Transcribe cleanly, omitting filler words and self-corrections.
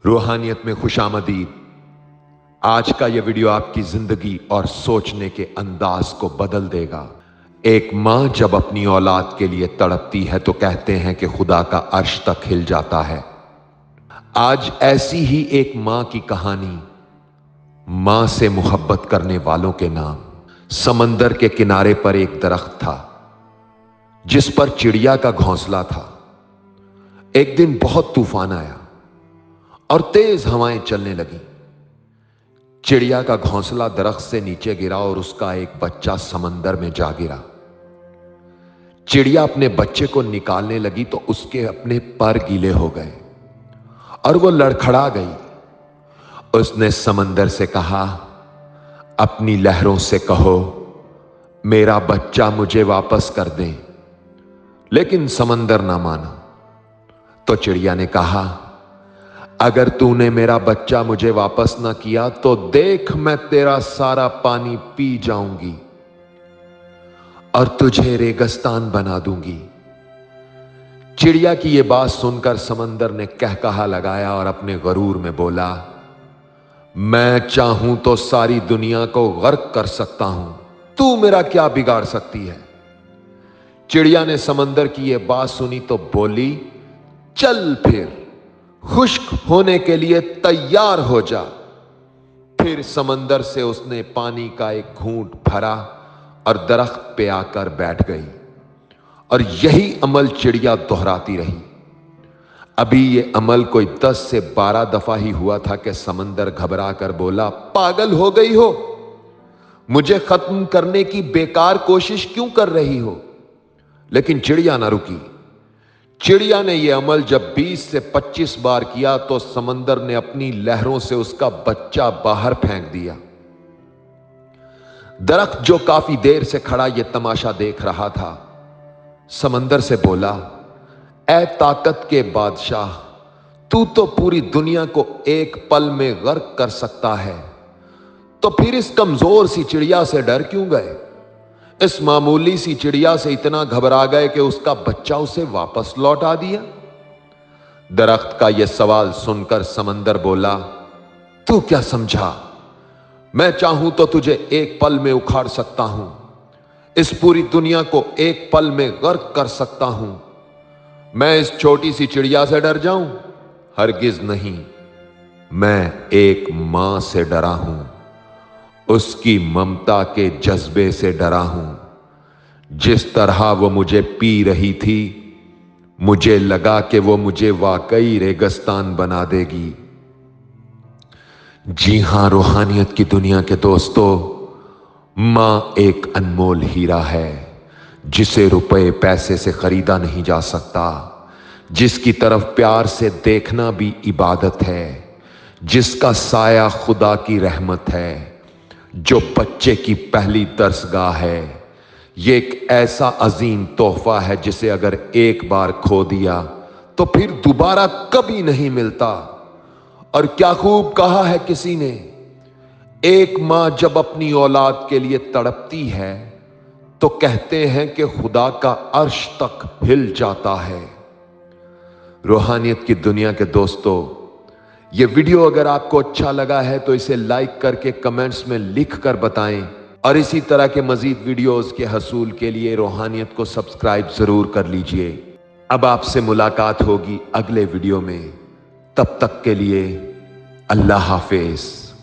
रूहानियत में खुशामदीद। आज का यह वीडियो आपकी जिंदगी और सोचने के अंदाज को बदल देगा। एक मां जब अपनी औलाद के लिए तड़पती है तो कहते हैं कि खुदा का अर्श तक हिल जाता है। आज ऐसी ही एक मां की कहानी, मां से मोहब्बत करने वालों के नाम। समंदर के किनारे पर एक दरख्त था जिस पर चिड़िया का घोंसला था। एक दिन बहुत तूफान आया और तेज हवाएं चलने लगी। चिड़िया का घोंसला दरख्त से नीचे गिरा और उसका एक बच्चा समंदर में जा गिरा। चिड़िया अपने बच्चे को निकालने लगी तो उसके अपने पर गीले हो गए और वो लड़खड़ा गई। उसने समंदर से कहा, अपनी लहरों से कहो मेरा बच्चा मुझे वापस कर दें। लेकिन समंदर ना माना। तो चिड़िया ने कहा, अगर तूने मेरा बच्चा मुझे वापस ना किया तो देख मैं तेरा सारा पानी पी जाऊंगी और तुझे रेगिस्तान बना दूंगी। चिड़िया की यह बात सुनकर समंदर ने कहकहा लगाया और अपने गरूर में बोला, मैं चाहूं तो सारी दुनिया को गर्क कर सकता हूं, तू मेरा क्या बिगाड़ सकती है। चिड़िया ने समंदर की यह बात सुनी तो बोली, चल फिर खुश्क होने के लिए तैयार हो जा। फिर समंदर से उसने पानी का एक घूंट भरा और दरख्त पे आकर बैठ गई और यही अमल चिड़िया दोहराती रही। अभी ये अमल कोई 10 से 12 दफा ही हुआ था कि समंदर घबरा कर बोला, पागल हो गई हो, मुझे खत्म करने की बेकार कोशिश क्यों कर रही हो। लेकिन चिड़िया ना रुकी। चिड़िया ने यह अमल जब 20 से 25 बार किया तो समंदर ने अपनी लहरों से उसका बच्चा बाहर फेंक दिया। दरख्त जो काफी देर से खड़ा यह तमाशा देख रहा था, समंदर से बोला, ऐ ताकत के बादशाह, तू तो पूरी दुनिया को एक पल में गर्क कर सकता है, तो फिर इस कमजोर सी चिड़िया से डर क्यों गए। इस मामूली सी चिड़िया से इतना घबरा गए कि उसका बच्चा उसे वापस लौटा दिया। दरख्त का यह सवाल सुनकर समंदर बोला, तू क्या समझा, मैं चाहूं तो तुझे एक पल में उखाड़ सकता हूं, इस पूरी दुनिया को एक पल में गर्क कर सकता हूं। मैं इस छोटी सी चिड़िया से डर जाऊं? हरगिज नहीं। मैं एक मां से डरा हूं, उसकी ममता के जज्बे से डरा हूं। जिस तरह वो मुझे पी रही थी, मुझे लगा कि वो मुझे वाकई रेगिस्तान बना देगी। जी हां रूहानियत की दुनिया के दोस्तों, मां एक अनमोल हीरा है जिसे रुपए पैसे से खरीदा नहीं जा सकता, जिसकी तरफ प्यार से देखना भी इबादत है, जिसका साया खुदा की रहमत है, जो बच्चे की पहली दरसगाह है। ये एक ऐसा अजीम तोहफा है जिसे अगर एक बार खो दिया तो फिर दोबारा कभी नहीं मिलता। और क्या खूब कहा है किसी ने, एक मां जब अपनी औलाद के लिए तड़पती है तो कहते हैं कि खुदा का अर्श तक हिल जाता है। रूहानियत की दुनिया के दोस्तों, यह वीडियो अगर आपको अच्छा लगा है तो इसे लाइक करके कमेंट्स में लिख कर बताएं और इसी तरह के मजीद वीडियोस के हसूल के लिए रूहानियत को सब्सक्राइब जरूर कर लीजिए। अब आपसे मुलाकात होगी अगले वीडियो में। तब तक के लिए अल्लाह हाफिज।